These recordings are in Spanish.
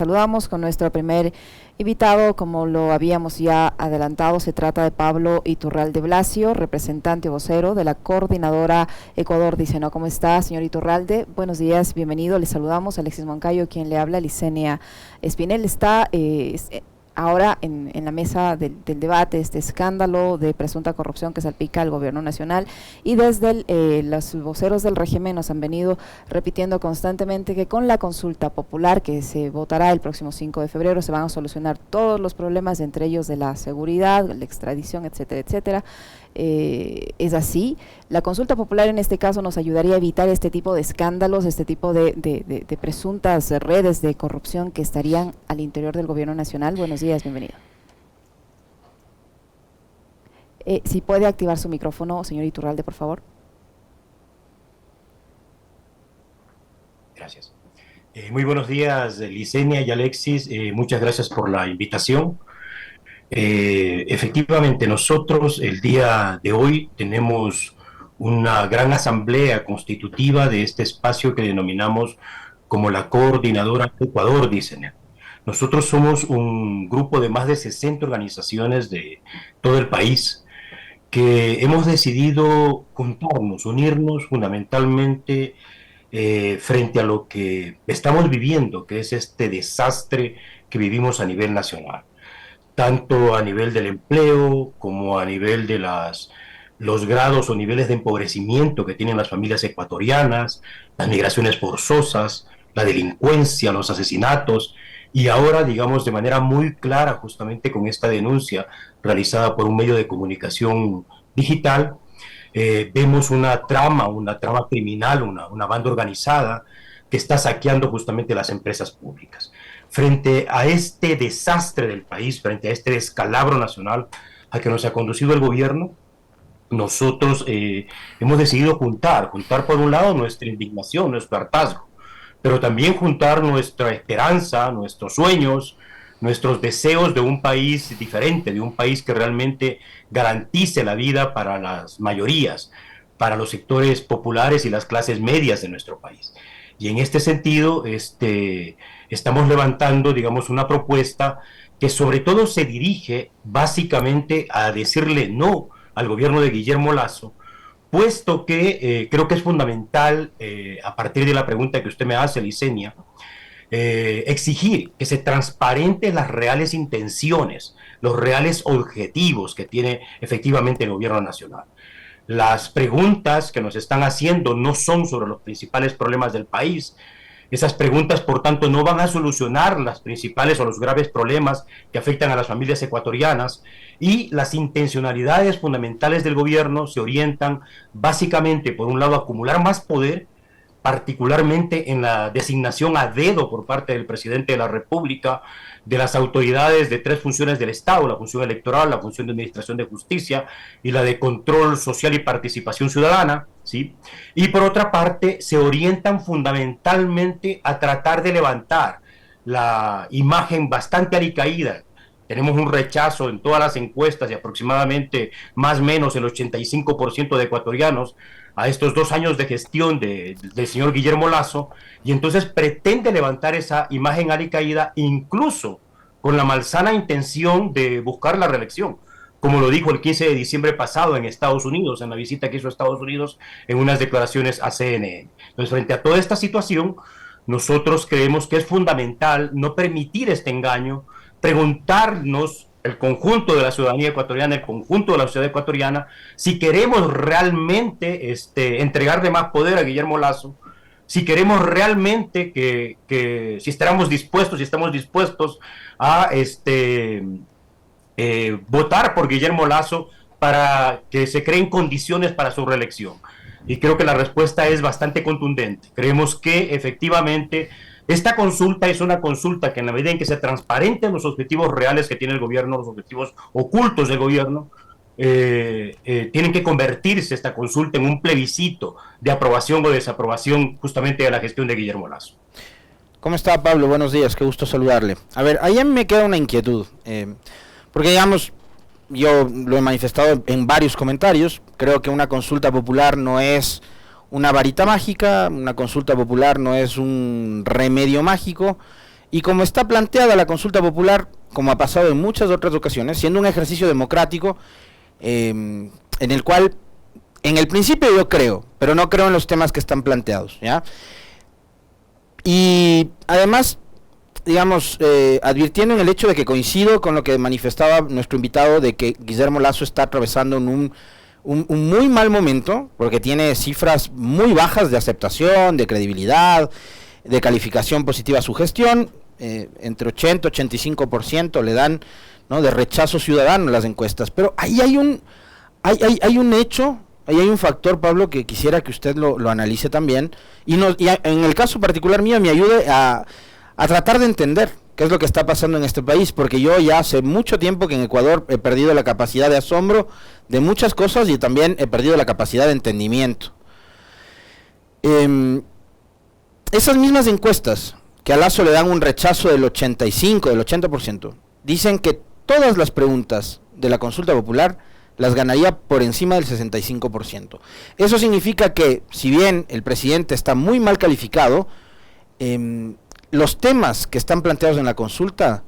Saludamos con nuestro primer invitado, como lo habíamos ya adelantado, se trata de Pablo Iturralde Blasio, representante vocero de la coordinadora Ecuador Dice No. ¿Cómo está, señor Iturralde? Buenos días, bienvenido, le saludamos. Alexis Moncayo, quien le habla, Licenia Espinel, está ahora en la mesa del debate, este escándalo de presunta corrupción que salpica al gobierno nacional, y desde los voceros del régimen nos han venido repitiendo constantemente que con la consulta popular que se votará el próximo 5 de febrero se van a solucionar todos los problemas, entre ellos de la seguridad, la extradición, etcétera, etcétera. Es así. La consulta popular en este caso nos ayudaría a evitar este tipo de escándalos, este tipo de presuntas redes de corrupción que estarían al interior del gobierno nacional. Buenos días, bienvenido. Si puede activar su micrófono, señor Iturralde, por favor. Gracias. Muy buenos días, Licenia y Alexis. Muchas gracias por la invitación. Efectivamente, nosotros el día de hoy tenemos una gran asamblea constitutiva de este espacio que denominamos como la Coordinadora Ecuador Dice No. Nosotros somos un grupo de más de 60 organizaciones de todo el país que hemos decidido juntarnos, unirnos fundamentalmente frente a lo que estamos viviendo, que es este desastre que vivimos a nivel nacional, tanto a nivel del empleo como a nivel de los grados o niveles de empobrecimiento que tienen las familias ecuatorianas, las migraciones forzosas, la delincuencia, los asesinatos, y ahora, digamos, de manera muy clara, justamente con esta denuncia realizada por un medio de comunicación digital, vemos una trama criminal, una banda organizada que está saqueando justamente las empresas públicas. Frente a este desastre del país, frente a este descalabro nacional al que nos ha conducido el gobierno, nosotros hemos decidido juntar por un lado nuestra indignación, nuestro hartazgo, pero también juntar nuestra esperanza, nuestros sueños, nuestros deseos de un país diferente, de un país que realmente garantice la vida para las mayorías, para los sectores populares y las clases medias de nuestro país. Y en este sentido, estamos levantando, digamos, una propuesta que sobre todo se dirige básicamente a decirle no al gobierno de Guillermo Lasso, puesto que creo que es fundamental, a partir de la pregunta que usted me hace, Licenia, exigir que se transparenten las reales intenciones, los reales objetivos que tiene efectivamente el gobierno nacional. Las preguntas que nos están haciendo no son sobre los principales problemas del país. Esas preguntas, por tanto, no van a solucionar las principales o los graves problemas que afectan a las familias ecuatorianas, y las intencionalidades fundamentales del gobierno se orientan básicamente, por un lado, a acumular más poder, particularmente en la designación a dedo por parte del presidente de la República de las autoridades de tres funciones del Estado: la función electoral, la función de administración de justicia y la de control social y participación ciudadana, ¿sí? Y por otra parte, se orientan fundamentalmente a tratar de levantar la imagen bastante alicaída. Tenemos un rechazo en todas las encuestas de aproximadamente más o menos el 85% de ecuatorianos a estos 2 años de gestión del señor Guillermo Lasso, y entonces pretende levantar esa imagen alicaída, incluso con la malsana intención de buscar la reelección, como lo dijo el 15 de diciembre pasado en Estados Unidos, en la visita que hizo a Estados Unidos, en unas declaraciones a CNN. Entonces, frente a toda esta situación, nosotros creemos que es fundamental no permitir este engaño, preguntarnos, el conjunto de la ciudadanía ecuatoriana, el conjunto de la sociedad ecuatoriana, si queremos realmente entregarle más poder a Guillermo Lasso, si queremos realmente si estamos dispuestos a votar por Guillermo Lasso para que se creen condiciones para su reelección. Y creo que la respuesta es bastante contundente. Creemos que efectivamente esta consulta es una consulta que, en la medida en que se transparenten los objetivos reales que tiene el gobierno, los objetivos ocultos del gobierno, tienen que convertirse esta consulta en un plebiscito de aprobación o desaprobación justamente de la gestión de Guillermo Lasso. ¿Cómo está, Pablo? Buenos días, qué gusto saludarle. A ver, ahí me queda una inquietud, porque digamos, yo lo he manifestado en varios comentarios, creo que una consulta popular no es una varita mágica, una consulta popular no es un remedio mágico, Y como está planteada la consulta popular, como ha pasado en muchas otras ocasiones, siendo un ejercicio democrático, en el cual, en el principio yo creo, pero no creo en los temas que están planteados, ¿ya? Y además, digamos, advirtiendo en el hecho de que coincido con lo que manifestaba nuestro invitado, de que Guillermo Lasso está atravesando en un muy mal momento, porque tiene cifras muy bajas de aceptación, de credibilidad, de calificación positiva a su gestión, entre 80 y 85% le dan, ¿no?, de rechazo ciudadano en las encuestas. Pero ahí hay un hecho, ahí hay un factor, Pablo, que quisiera que usted lo analice también, y en el caso particular mío me ayude a tratar de entender qué es lo que está pasando en este país, porque yo ya hace mucho tiempo que en Ecuador he perdido la capacidad de asombro de muchas cosas y también he perdido la capacidad de entendimiento. Esas mismas encuestas que a Lasso le dan un rechazo del 80%, dicen que todas las preguntas de la consulta popular las ganaría por encima del 65%. Eso significa que, si bien el presidente está muy mal calificado, los temas que están planteados en la consulta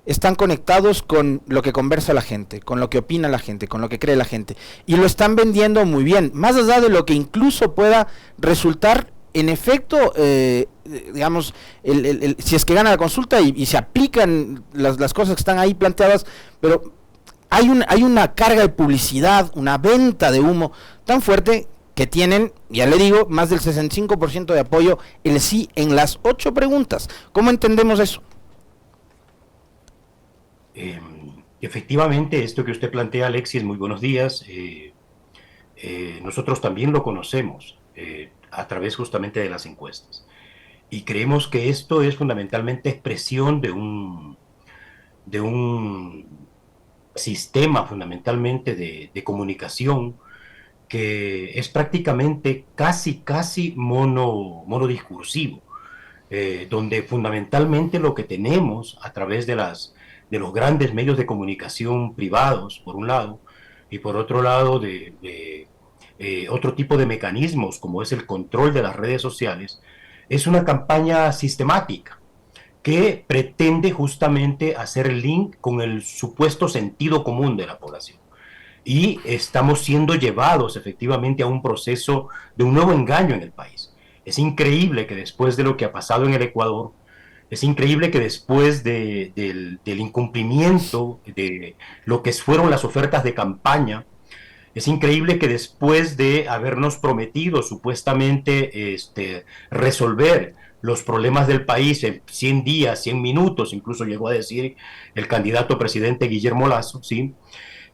están conectados con lo que conversa la gente, con lo que opina la gente, con lo que cree la gente, y lo están vendiendo muy bien, más allá de lo que incluso pueda resultar en efecto, digamos, si es que gana la consulta y se aplican las cosas que están ahí planteadas, pero hay una carga de publicidad, una venta de humo tan fuerte que tienen, ya le digo, más del 65% de apoyo el sí en las 8 preguntas. ¿Cómo entendemos eso? Efectivamente, esto que usted plantea, Alexis, muy buenos días. Nosotros también lo conocemos a través justamente de las encuestas. Y creemos que esto es fundamentalmente expresión de un sistema fundamentalmente de comunicación que es prácticamente casi monodiscursivo, donde fundamentalmente lo que tenemos a través de los grandes medios de comunicación privados, por un lado, y por otro lado otro tipo de mecanismos como es el control de las redes sociales, es una campaña sistemática que pretende justamente hacer el link con el supuesto sentido común de la población. Y estamos siendo llevados efectivamente a un proceso de un nuevo engaño en el país. Es increíble que después de lo que ha pasado en el Ecuador, es increíble que después del incumplimiento de lo que fueron las ofertas de campaña, es increíble que después de habernos prometido supuestamente resolver los problemas del país en 100 días, 100 minutos, incluso llegó a decir el candidato presidente Guillermo Lasso, ¿sí?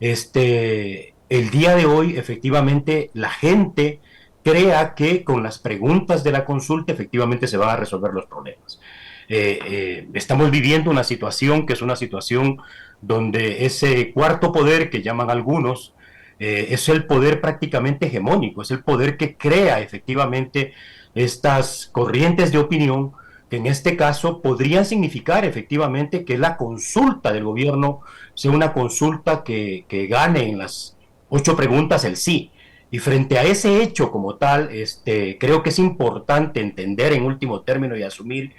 El día de hoy, efectivamente, la gente crea que con las preguntas de la consulta, efectivamente se van a resolver los problemas. Estamos viviendo una situación que es una situación donde ese cuarto poder que llaman algunos, es el poder prácticamente hegemónico, es el poder que crea efectivamente estas corrientes de opinión que en este caso podrían significar efectivamente que la consulta del gobierno sea una consulta que gane en las 8 preguntas el sí. Y frente a ese hecho como tal, creo que es importante entender en último término y asumir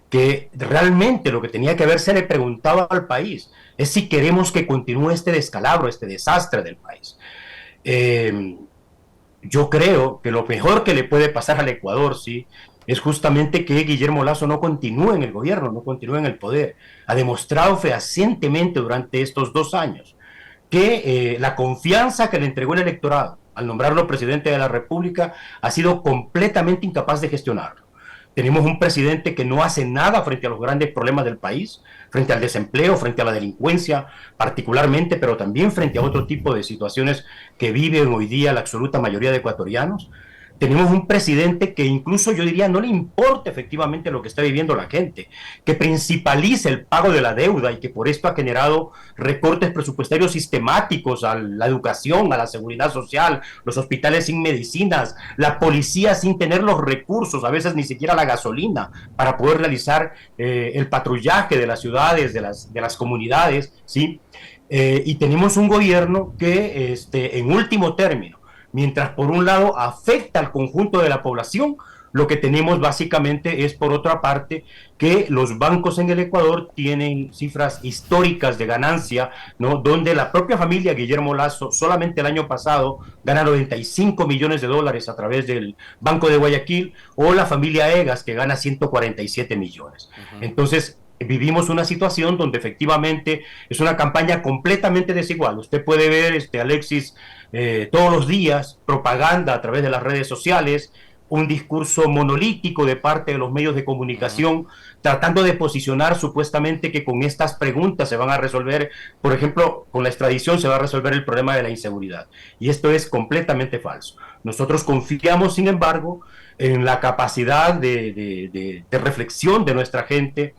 que realmente lo que tenía que haberse le preguntado al país es si queremos que continúe este descalabro, este desastre del país. Yo creo que lo mejor que le puede pasar al Ecuador, sí, es justamente que Guillermo Lasso no continúe en el gobierno, no continúe en el poder. Ha demostrado fehacientemente durante estos 2 años que la confianza que le entregó el electorado al nombrarlo presidente de la República ha sido completamente incapaz de gestionarlo. Tenemos un presidente que no hace nada frente a los grandes problemas del país, frente al desempleo, frente a la delincuencia particularmente, pero también frente a otro tipo de situaciones que viven hoy día la absoluta mayoría de ecuatorianos. Tenemos un presidente que incluso yo diría no le importa efectivamente lo que está viviendo la gente, que principaliza el pago de la deuda y que por esto ha generado recortes presupuestarios sistemáticos a la educación, a la seguridad social, los hospitales sin medicinas, la policía sin tener los recursos, a veces ni siquiera la gasolina para poder realizar el patrullaje de las ciudades, de las comunidades, ¿sí? Y tenemos un gobierno que en último término, mientras por un lado afecta al conjunto de la población, lo que tenemos básicamente es, por otra parte, que los bancos en el Ecuador tienen cifras históricas de ganancia, ¿no? Donde la propia familia Guillermo Lasso solamente el año pasado gana 95 millones de dólares a través del Banco de Guayaquil, o la familia Egas, que gana 147 millones. Entonces, vivimos una situación donde efectivamente es una campaña completamente desigual. Usted puede ver, Alexis, todos los días propaganda a través de las redes sociales, un discurso monolítico de parte de los medios de comunicación, tratando de posicionar supuestamente que con estas preguntas se van a resolver, por ejemplo, con la extradición se va a resolver el problema de la inseguridad. Y esto es completamente falso. Nosotros confiamos, sin embargo, en la capacidad de reflexión de nuestra gente,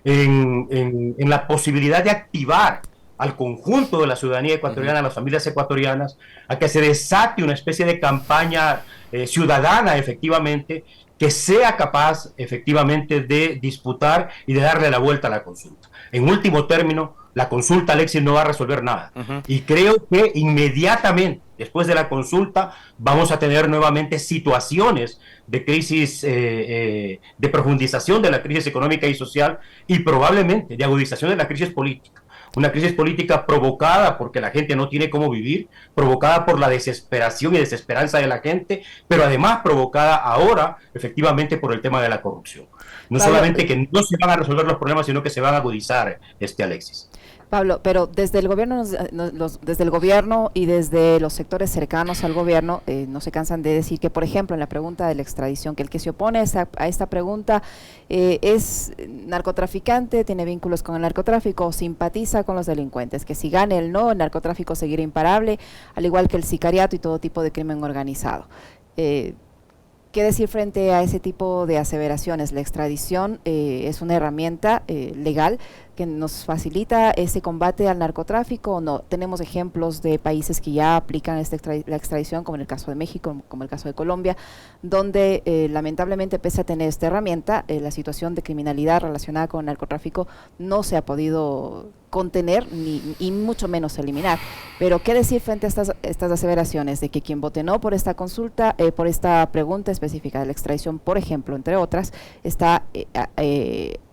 en la posibilidad de activar al conjunto de la ciudadanía ecuatoriana, a las familias ecuatorianas, a que se desate una especie de campaña ciudadana, efectivamente, que sea capaz, efectivamente, de disputar y de darle la vuelta a la consulta. En último término, la consulta, Alexis, no va a resolver nada. Y creo que inmediatamente, después de la consulta, vamos a tener nuevamente situaciones de crisis, de profundización de la crisis económica y social, y probablemente de agudización de la crisis política. Una crisis política provocada porque la gente no tiene cómo vivir, provocada por la desesperación y desesperanza de la gente, pero además provocada ahora, efectivamente, por el tema de la corrupción. No solamente que no se van a resolver los problemas, sino que se van a agudizar, Alexis. Pablo, pero desde el gobierno, desde el gobierno y desde los sectores cercanos al gobierno, no se cansan de decir que, por ejemplo, en la pregunta de la extradición, que el que se opone a esta pregunta es narcotraficante, tiene vínculos con el narcotráfico, simpatiza con los delincuentes, que si gane el no, el narcotráfico seguirá imparable, al igual que el sicariato y todo tipo de crimen organizado. ¿Qué decir frente a ese tipo de aseveraciones? La extradición es una herramienta legal que nos facilita ese combate al narcotráfico, ¿o no? Tenemos ejemplos de países que ya aplican la extradición, como en el caso de México, como el caso de Colombia, donde lamentablemente, pese a tener esta herramienta, la situación de criminalidad relacionada con el narcotráfico no se ha podido contener y mucho menos eliminar. Pero ¿qué decir frente a estas aseveraciones de que quien vote no por esta consulta, por esta pregunta específica de la extradición, por ejemplo, entre otras, está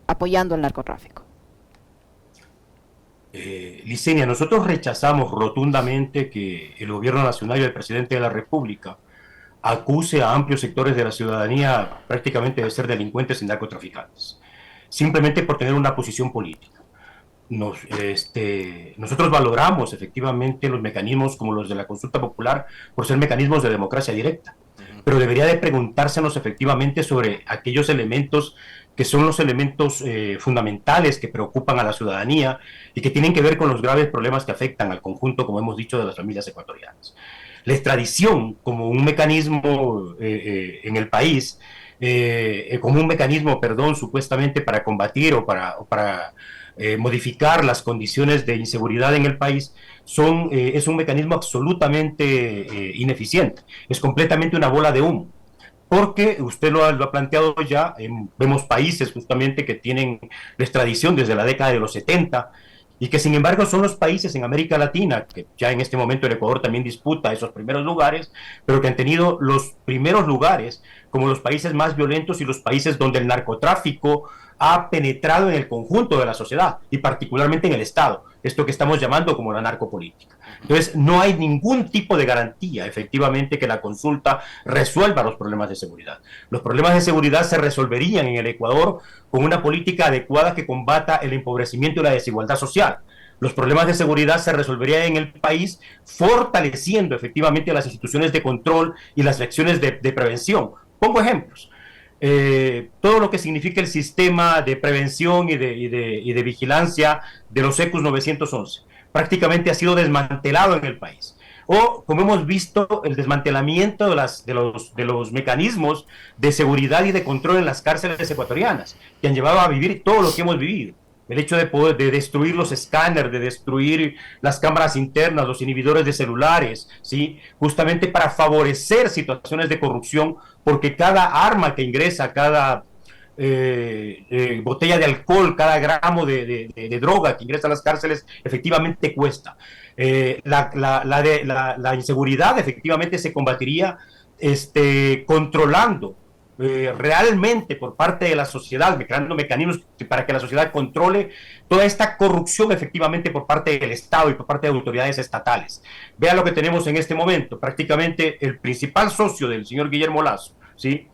apoyando el narcotráfico? Licenia, nosotros rechazamos rotundamente que el gobierno nacional y el presidente de la República acuse a amplios sectores de la ciudadanía prácticamente de ser delincuentes y narcotraficantes, simplemente por tener una posición política. Nosotros valoramos efectivamente los mecanismos como los de la consulta popular por ser mecanismos de democracia directa, pero debería de preguntársenos efectivamente sobre aquellos elementos que son los elementos fundamentales que preocupan a la ciudadanía y que tienen que ver con los graves problemas que afectan al conjunto, como hemos dicho, de las familias ecuatorianas. La extradición como un mecanismo en el país, como un mecanismo, supuestamente para combatir o para modificar las condiciones de inseguridad en el país, es un mecanismo absolutamente ineficiente, es completamente una bola de humo. Porque usted lo ha planteado ya, vemos países justamente que tienen la extradición desde la década de los 70 y que sin embargo son los países en América Latina, que ya en este momento el Ecuador también disputa esos primeros lugares, pero que han tenido los primeros lugares como los países más violentos y los países donde el narcotráfico ha penetrado en el conjunto de la sociedad y particularmente en el Estado, esto que estamos llamando como la narcopolítica. Entonces, no hay ningún tipo de garantía, efectivamente, que la consulta resuelva los problemas de seguridad. Los problemas de seguridad se resolverían en el Ecuador con una política adecuada que combata el empobrecimiento y la desigualdad social. Los problemas de seguridad se resolverían en el país fortaleciendo efectivamente las instituciones de control y las acciones de prevención. Pongo ejemplos. Todo lo que significa el sistema de prevención y de vigilancia de los ECUS 911 prácticamente ha sido desmantelado en el país. O, como hemos visto, el desmantelamiento de los mecanismos de seguridad y de control en las cárceles ecuatorianas, que han llevado a vivir todo lo que hemos vivido. El hecho de destruir los escáneres, de destruir las cámaras internas, los inhibidores de celulares, ¿sí? Justamente para favorecer situaciones de corrupción, porque cada arma que ingresa, cada botella de alcohol, cada gramo de droga que ingresa a las cárceles, efectivamente cuesta. La inseguridad efectivamente se combatiría controlando realmente por parte de la sociedad, creando mecanismos para que la sociedad controle toda esta corrupción efectivamente por parte del Estado y por parte de autoridades estatales. Vea lo que tenemos en este momento, prácticamente el principal socio del señor Guillermo Lasso, ¿sí?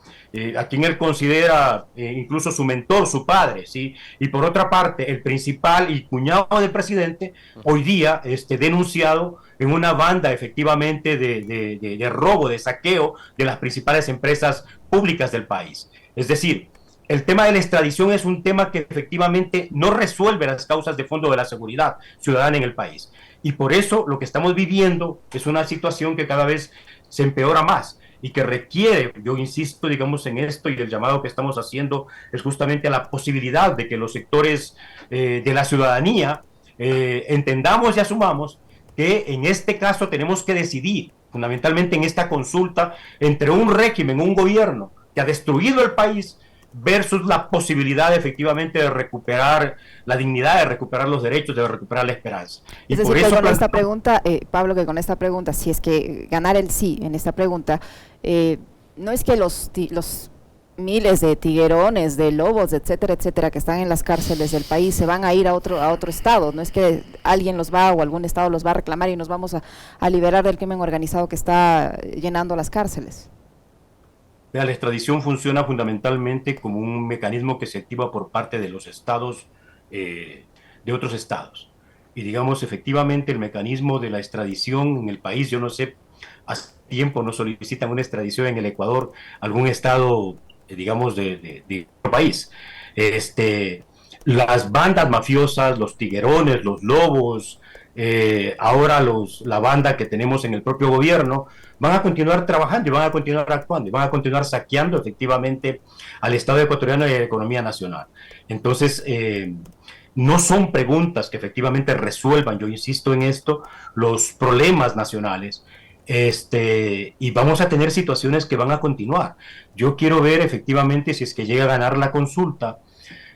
A quien él considera incluso su mentor, su padre, ¿sí? Y por otra parte, el principal y cuñado del presidente, hoy día denunciado en una banda efectivamente de robo, de saqueo de las principales empresas públicas del país. Es decir, el tema de la extradición es un tema que efectivamente no resuelve las causas de fondo de la seguridad ciudadana en el país. Y por eso lo que estamos viviendo es una situación que cada vez se empeora más y que requiere, yo insisto, digamos, en esto, y el llamado que estamos haciendo es justamente a la posibilidad de que los sectores de la ciudadanía entendamos y asumamos que en este caso tenemos que decidir, fundamentalmente en esta consulta, entre un régimen, un gobierno que ha destruido el país versus la posibilidad efectivamente de recuperar la dignidad, de recuperar los derechos, de recuperar la esperanza. Y es decir, por eso que con esta pregunta, Pablo, que con esta pregunta, si es que ganar el sí en esta pregunta, no es que los miles de tiguerones, de lobos, etcétera, etcétera, que están en las cárceles del país se van a ir a otro estado, no es que alguien los va o algún estado los va a reclamar y nos vamos a liberar del crimen organizado que está llenando las cárceles. La extradición funciona fundamentalmente como un mecanismo que se activa por parte de los estados, de otros estados. Y digamos, efectivamente, el mecanismo de la extradición en el país, yo no sé, hace tiempo no solicitan una extradición en el Ecuador, algún estado, digamos, de otro país. Las bandas mafiosas, los tiguerones, los lobos, ahora la banda que tenemos en el propio gobierno, van a continuar trabajando y van a continuar actuando y van a continuar saqueando efectivamente al Estado ecuatoriano y a la economía nacional. Entonces, no son preguntas que efectivamente resuelvan, yo insisto en esto, los problemas nacionales, y vamos a tener situaciones que van a continuar. Yo quiero ver efectivamente si es que llega a ganar la consulta,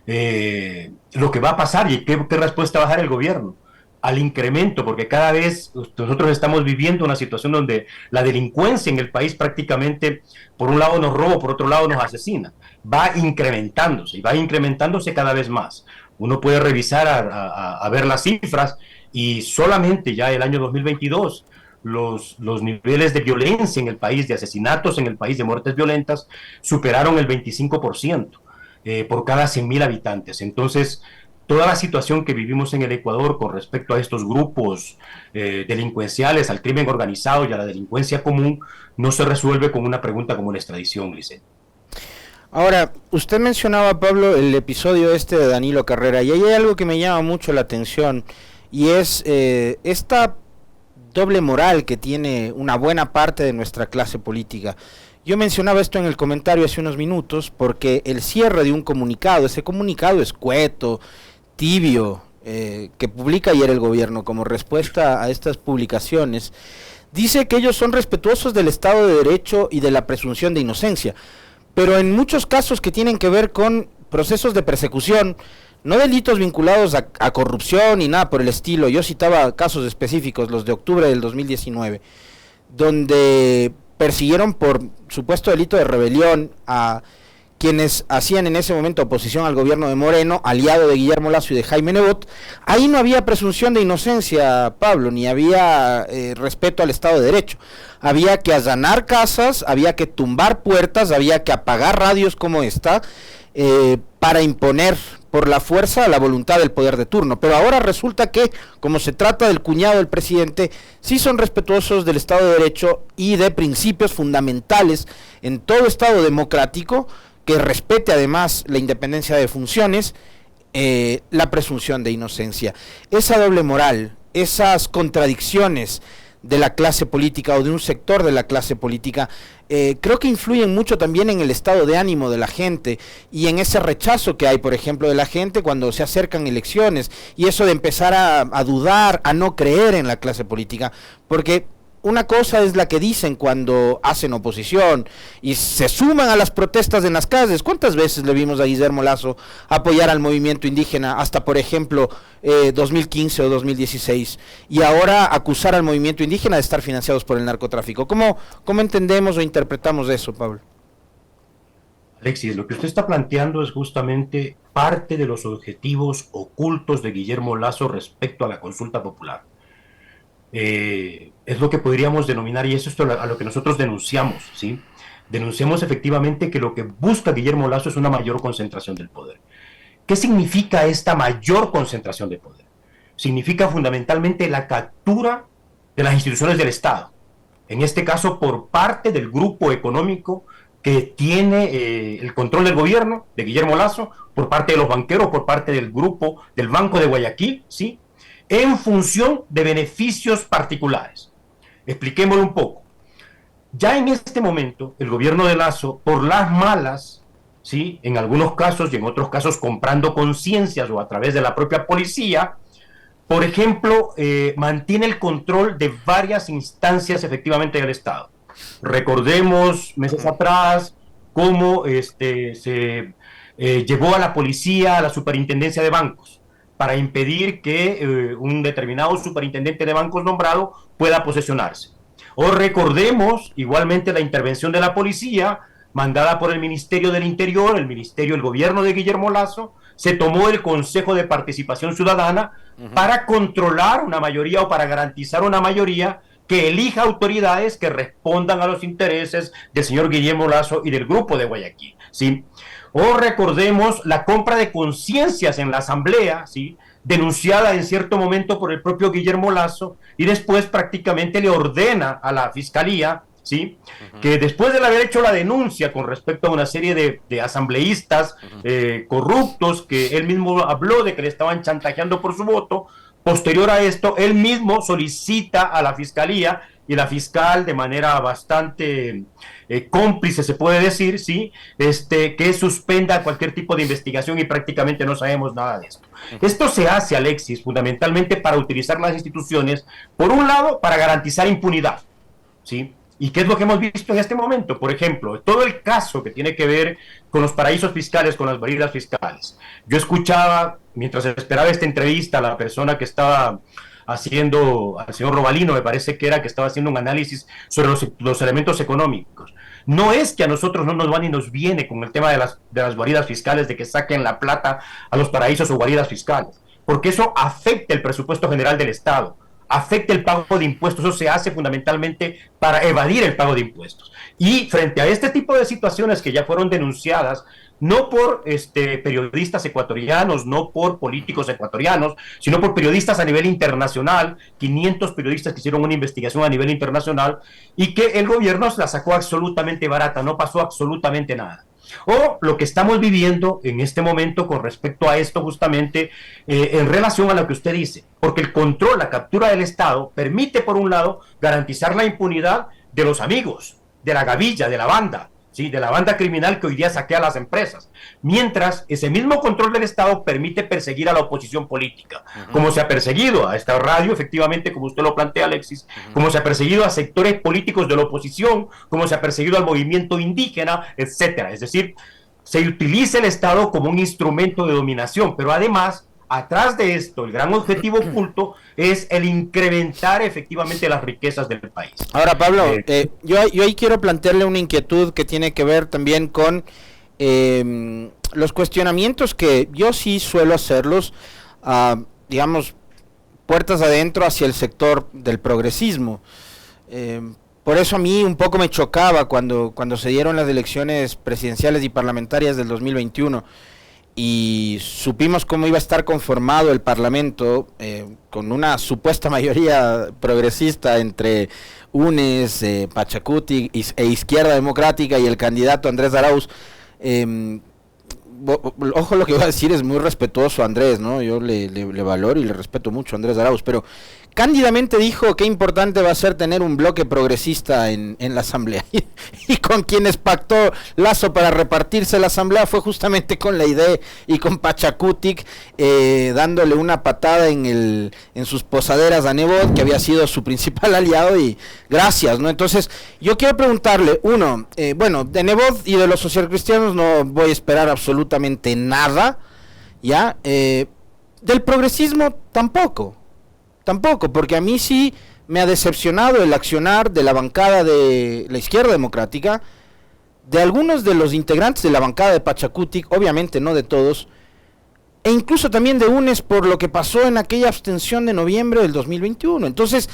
lo que va a pasar y qué respuesta va a dar el gobierno al incremento, porque cada vez nosotros estamos viviendo una situación donde la delincuencia en el país prácticamente, por un lado nos roba, por otro lado nos asesina, va incrementándose y va incrementándose cada vez más. Uno puede revisar a ver las cifras y solamente ya el año 2022 los niveles de violencia en el país, de asesinatos en el país, de muertes violentas, superaron el 25% por cada 100.000 habitantes. Entonces, toda la situación que vivimos en el Ecuador con respecto a estos grupos delincuenciales, al crimen organizado y a la delincuencia común, no se resuelve con una pregunta como la extradición, Grisel. Ahora, usted mencionaba, Pablo, el episodio de Danilo Carrera, y ahí hay algo que me llama mucho la atención, y es esta doble moral que tiene una buena parte de nuestra clase política. Yo mencionaba esto en el comentario hace unos minutos, porque el cierre de un comunicado, ese comunicado escueto, tibio, que publica ayer el gobierno como respuesta a estas publicaciones, dice que ellos son respetuosos del Estado de Derecho y de la presunción de inocencia, pero en muchos casos que tienen que ver con procesos de persecución, no delitos vinculados a corrupción ni nada por el estilo. Yo citaba casos específicos, los de octubre del 2019, donde persiguieron por supuesto delito de rebelión a quienes hacían en ese momento oposición al gobierno de Moreno, aliado de Guillermo Lasso y de Jaime Nebot. Ahí no había presunción de inocencia, Pablo, ni había respeto al Estado de Derecho. Había que allanar casas, había que tumbar puertas, había que apagar radios como esta, para imponer por la fuerza la voluntad del poder de turno. Pero ahora resulta que, como se trata del cuñado del presidente, sí son respetuosos del Estado de Derecho y de principios fundamentales en todo Estado democrático, que respete además la independencia de funciones, la presunción de inocencia. Esa doble moral, esas contradicciones de la clase política o de un sector de la clase política, creo que influyen mucho también en el estado de ánimo de la gente y en ese rechazo que hay, por ejemplo, de la gente cuando se acercan elecciones, y eso de empezar a dudar, a no creer en la clase política, porque una cosa es la que dicen cuando hacen oposición y se suman a las protestas en las calles. ¿Cuántas veces le vimos a Guillermo Lasso apoyar al movimiento indígena hasta, por ejemplo, 2015 o 2016? Y ahora acusar al movimiento indígena de estar financiados por el narcotráfico. ¿Cómo entendemos o interpretamos eso, Pablo? Alexis, lo que usted está planteando es justamente parte de los objetivos ocultos de Guillermo Lasso respecto a la consulta popular. Es lo que podríamos denominar, y eso es a lo que nosotros denunciamos, ¿sí? Denunciamos efectivamente que lo que busca Guillermo Lasso es una mayor concentración del poder. ¿Qué significa esta mayor concentración de poder? Significa fundamentalmente la captura de las instituciones del Estado, en este caso por parte del grupo económico que tiene el control del gobierno, de Guillermo Lasso, por parte de los banqueros, por parte del grupo del Banco de Guayaquil, ¿sí? En función de beneficios particulares. Expliquémoslo un poco. Ya en este momento, el gobierno de Lasso, por las malas, ¿sí? En algunos casos y en otros casos comprando conciencias o a través de la propia policía, por ejemplo, mantiene el control de varias instancias efectivamente del Estado. Recordemos meses atrás cómo se llevó a la policía a la superintendencia de bancos para impedir que un determinado superintendente de bancos nombrado pueda posesionarse. O recordemos igualmente la intervención de la policía mandada por el Ministerio del Interior, el gobierno de Guillermo Lasso, se tomó el Consejo de Participación Ciudadana para controlar una mayoría o para garantizar una mayoría que elija autoridades que respondan a los intereses del señor Guillermo Lasso y del grupo de Guayaquil, ¿sí? O recordemos la compra de conciencias en la Asamblea, ¿sí? Denunciada en cierto momento por el propio Guillermo Lasso y después prácticamente le ordena a la Fiscalía, ¿sí? Que después de haber hecho la denuncia con respecto a una serie de asambleístas corruptos que él mismo habló de que le estaban chantajeando por su voto, posterior a esto, él mismo solicita a la Fiscalía y la fiscal de manera bastante cómplice, se puede decir, ¿sí? Que suspenda cualquier tipo de investigación y prácticamente no sabemos nada de esto. Esto se hace, Alexis, fundamentalmente para utilizar las instituciones, por un lado, para garantizar impunidad, ¿sí? ¿Y qué es lo que hemos visto en este momento? Por ejemplo, todo el caso que tiene que ver con los paraísos fiscales, con las guaridas fiscales. Yo escuchaba, mientras esperaba esta entrevista, a la persona que estaba haciendo, al señor Robalino, me parece que era, que estaba haciendo un análisis sobre los elementos económicos. No es que a nosotros no nos va ni nos viene con el tema de las guaridas fiscales, de que saquen la plata a los paraísos o guaridas fiscales, porque eso afecta el presupuesto general del Estado, afecta el pago de impuestos. Eso se hace fundamentalmente para evadir el pago de impuestos. Y frente a este tipo de situaciones que ya fueron denunciadas, no por periodistas ecuatorianos, no por políticos ecuatorianos, sino por periodistas a nivel internacional, 500 periodistas que hicieron una investigación a nivel internacional y que el gobierno la sacó absolutamente barata, no pasó absolutamente nada. O lo que estamos viviendo en este momento con respecto a esto justamente en relación a lo que usted dice, porque el control, la captura del Estado permite por un lado garantizar la impunidad de los amigos, de la gavilla, de la banda, ¿sí? De la banda criminal que hoy día saquea las empresas, mientras ese mismo control del Estado permite perseguir a la oposición política, como se ha perseguido a esta radio, efectivamente, como usted lo plantea, Alexis, como se ha perseguido a sectores políticos de la oposición, como se ha perseguido al movimiento indígena, etcétera. Es decir, se utiliza el Estado como un instrumento de dominación, pero además, atrás de esto, el gran objetivo oculto es el incrementar efectivamente las riquezas del país. Ahora, Pablo, yo ahí quiero plantearle una inquietud que tiene que ver también con los cuestionamientos que yo sí suelo hacerlos, digamos, puertas adentro hacia el sector del progresismo. Por eso a mí un poco me chocaba cuando se dieron las elecciones presidenciales y parlamentarias del 2021 y supimos cómo iba a estar conformado el Parlamento con una supuesta mayoría progresista entre UNES, Pachacuti e Izquierda Democrática y el candidato Andrés Arauz. Ojo, lo que voy a decir es muy respetuoso a Andrés, ¿no? Yo le valoro y le respeto mucho a Andrés Arauz, pero cándidamente dijo qué importante va a ser tener un bloque progresista en la Asamblea. Y con quienes pactó Lasso para repartirse la Asamblea fue justamente con la idea y con Pachacutic, dándole una patada en sus posaderas a Nebot, que había sido su principal aliado, y gracias, ¿no? Entonces, yo quiero preguntarle, bueno, de Nebot y de los socialcristianos no voy a esperar absolutamente nada, ¿ya? Del progresismo tampoco, porque a mí sí me ha decepcionado el accionar de la bancada de la Izquierda Democrática, de algunos de los integrantes de la bancada de Pachacutic, obviamente no de todos, e incluso también de UNES por lo que pasó en aquella abstención de noviembre del 2021. Entonces,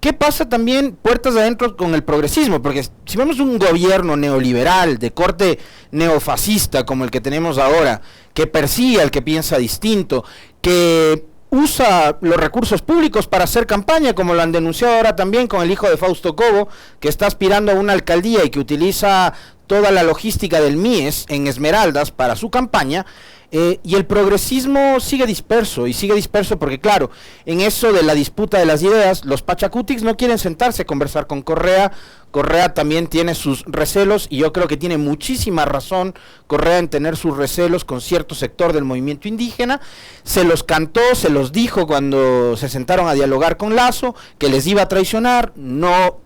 ¿qué pasa también puertas adentro con el progresismo? Porque si vemos un gobierno neoliberal de corte neofascista como el que tenemos ahora, que persigue al que piensa distinto, que usa los recursos públicos para hacer campaña, como lo han denunciado ahora también con el hijo de Fausto Cobo, que está aspirando a una alcaldía y que utiliza toda la logística del MIES en Esmeraldas para su campaña, y el progresismo sigue disperso porque claro, en eso de la disputa de las ideas, los Pachacutics no quieren sentarse a conversar con Correa. Correa también tiene sus recelos, y yo creo que tiene muchísima razón Correa en tener sus recelos con cierto sector del movimiento indígena. Se los cantó, se los dijo cuando se sentaron a dialogar con Lasso, que les iba a traicionar, no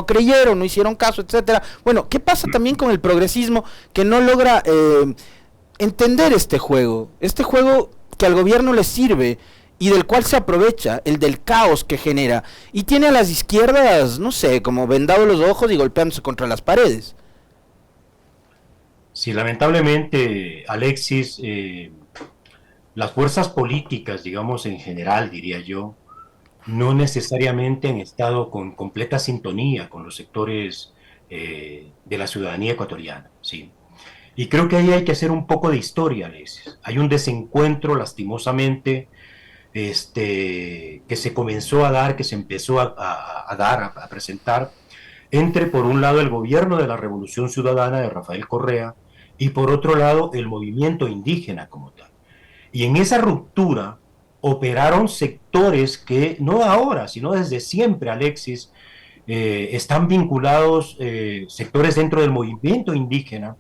creyeron, no hicieron caso, etcétera. Bueno, ¿qué pasa también con el progresismo que no logra entender este juego que al gobierno le sirve y del cual se aprovecha, el del caos que genera, y tiene a las izquierdas, no sé, como vendados los ojos y golpeándose contra las paredes? Sí, lamentablemente, Alexis, las fuerzas políticas, digamos en general, diría yo, no necesariamente han estado con completa sintonía con los sectores de la ciudadanía ecuatoriana, ¿sí? Y creo que ahí hay que hacer un poco de historia, Alexis. Hay un desencuentro, lastimosamente, que se comenzó a dar, que se empezó a presentar, entre, por un lado, el gobierno de la Revolución Ciudadana de Rafael Correa, y por otro lado, el movimiento indígena como tal. Y en esa ruptura operaron sectores que, no ahora, sino desde siempre, Alexis, están vinculados, sectores dentro del movimiento indígena,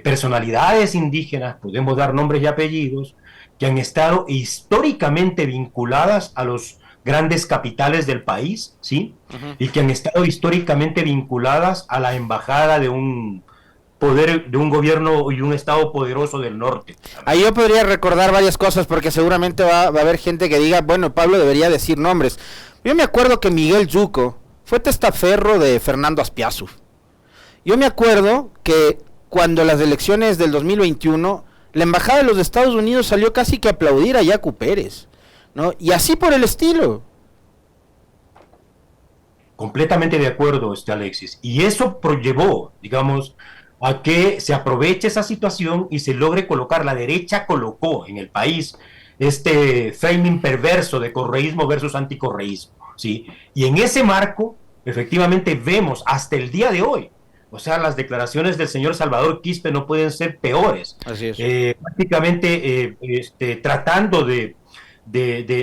personalidades indígenas, podemos dar nombres y apellidos, que han estado históricamente vinculadas a los grandes capitales del país, ¿sí? Y que han estado históricamente vinculadas a la embajada de un poder, de un gobierno y un estado poderoso del norte. Ahí yo podría recordar varias cosas, porque seguramente va a haber gente que diga, bueno, Pablo debería decir nombres. Yo me acuerdo que Miguel Yuco fue testaferro de Fernando Azpiazu. Yo me acuerdo que cuando las elecciones del 2021, la embajada de los Estados Unidos salió casi que a aplaudir a Yacu Pérez, ¿no? Y así por el estilo. Completamente de acuerdo, Alexis. Y eso llevó, digamos, a que se aproveche esa situación y se logre colocar, la derecha colocó en el país este framing perverso de correísmo versus anticorreísmo, ¿sí? Y en ese marco, efectivamente, vemos hasta el día de hoy, o sea, las declaraciones del señor Salvador Quispe no pueden ser peores. Así es. Prácticamente tratando de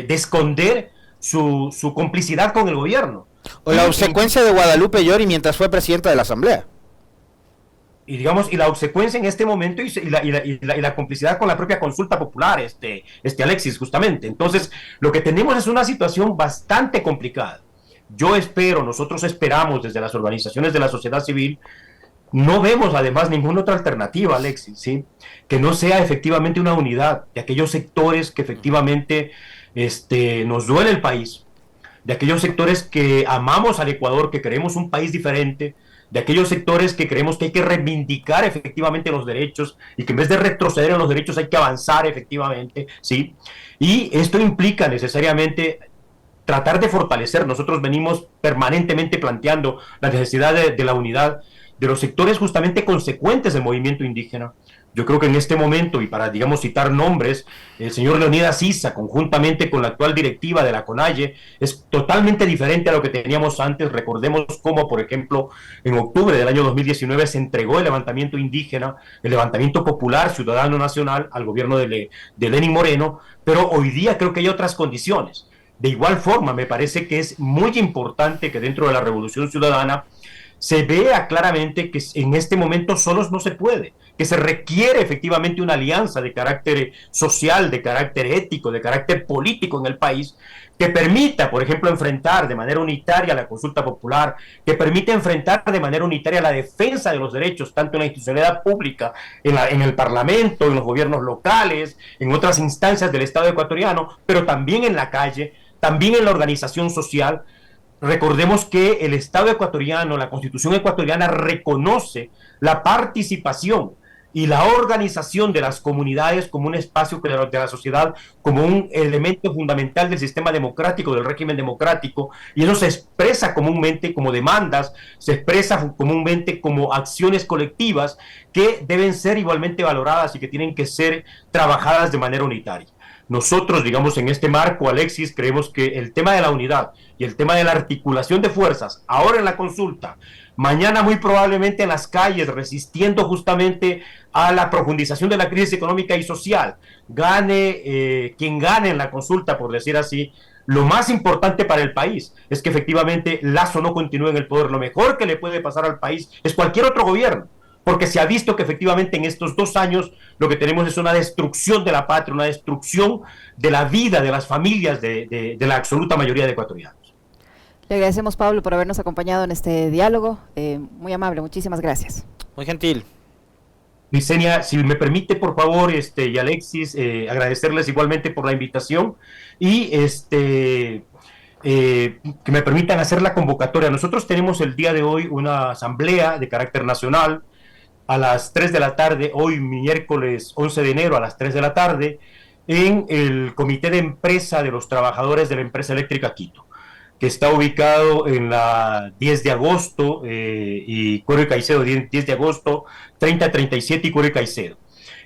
esconder su complicidad con el gobierno. O la obsecuencia de Guadalupe Llori mientras fue presidenta de la Asamblea. Y digamos, y la obsecuencia en este momento y la complicidad con la propia consulta popular, Alexis, justamente. Entonces, lo que tenemos es una situación bastante complicada. Yo espero, nosotros esperamos desde las organizaciones de la sociedad civil, no vemos además ninguna otra alternativa, Alexis, ¿sí? Que no sea efectivamente una unidad de aquellos sectores que efectivamente nos duele el país, de aquellos sectores que amamos al Ecuador, que queremos un país diferente, de aquellos sectores que creemos que hay que reivindicar efectivamente los derechos y que en vez de retroceder en los derechos hay que avanzar efectivamente, ¿sí? Y esto implica necesariamente tratar de fortalecer. Nosotros venimos permanentemente planteando la necesidad de la unidad de los sectores justamente consecuentes del movimiento indígena. Yo creo que en este momento, y para, digamos, citar nombres, el señor Leonidas Issa, conjuntamente con la actual directiva de la CONAIE, es totalmente diferente a lo que teníamos antes. Recordemos cómo, por ejemplo, en octubre del año 2019 se entregó el levantamiento indígena, el levantamiento popular ciudadano nacional al gobierno de Lenín Moreno, pero hoy día creo que hay otras condiciones. De igual forma, me parece que es muy importante que dentro de la Revolución Ciudadana se vea claramente que en este momento solos no se puede, que se requiere efectivamente una alianza de carácter social, de carácter ético, de carácter político en el país, que permita, por ejemplo, enfrentar de manera unitaria la consulta popular, que permita enfrentar de manera unitaria la defensa de los derechos, tanto en la institucionalidad pública, en el Parlamento, en los gobiernos locales, en otras instancias del Estado ecuatoriano, pero también en la calle, también en la organización social, Recordemos que el Estado ecuatoriano, la Constitución ecuatoriana reconoce la participación y la organización de las comunidades como un espacio de la sociedad, como un elemento fundamental del sistema democrático, del régimen democrático, y eso se expresa comúnmente como demandas, se expresa comúnmente como acciones colectivas que deben ser igualmente valoradas y que tienen que ser trabajadas de manera unitaria. Nosotros, digamos, en este marco, Alexis, creemos que el tema de la unidad y el tema de la articulación de fuerzas, ahora en la consulta, mañana muy probablemente en las calles, resistiendo justamente a la profundización de la crisis económica y social, gane quien gane en la consulta, por decir así, lo más importante para el país es que efectivamente Lasso no continúe en el poder. Lo mejor que le puede pasar al país es cualquier otro gobierno, porque se ha visto que efectivamente en estos 2 años lo que tenemos es una destrucción de la patria, una destrucción de la vida de las familias de la absoluta mayoría de ecuatorianos. Le agradecemos, Pablo, por habernos acompañado en este diálogo. Muy amable, muchísimas gracias. Muy gentil. Licenia, si me permite, por favor, y Alexis, agradecerles igualmente por la invitación y que me permitan hacer la convocatoria. Nosotros tenemos el día de hoy una asamblea de carácter nacional a las 3 de la tarde, hoy miércoles 11 de enero a las 3 de la tarde, en el Comité de Empresa de los Trabajadores de la Empresa Eléctrica Quito, que está ubicado en la 10 de agosto y Cuero y Caicedo, 10 de agosto, 3037 y Cuero y Caicedo.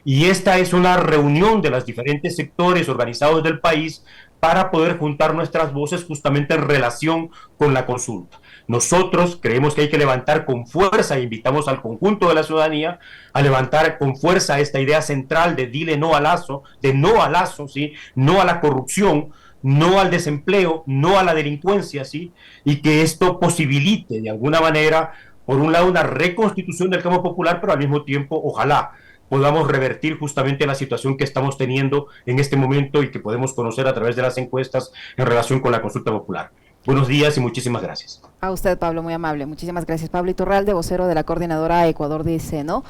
Y esta es una reunión de los diferentes sectores organizados del país para poder juntar nuestras voces justamente en relación con la consulta. Nosotros creemos que hay que levantar con fuerza, e invitamos al conjunto de la ciudadanía a levantar con fuerza esta idea central de dile no a Lasso, ¿sí? No a la corrupción, no al desempleo, no a la delincuencia, ¿sí? Y que esto posibilite de alguna manera, por un lado, una reconstitución del campo popular, pero al mismo tiempo, ojalá, podamos revertir justamente la situación que estamos teniendo en este momento y que podemos conocer a través de las encuestas en relación con la consulta popular. Buenos días y muchísimas gracias. A usted, Pablo, muy amable. Muchísimas gracias. Pablo Iturralde, vocero de la coordinadora Ecuador dice no.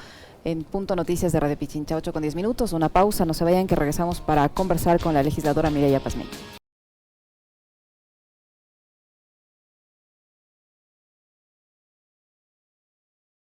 En Punto Noticias de Radio Pichincha, 8:10. Una pausa, no se vayan que regresamos para conversar con la legisladora Mireya Pazmiño.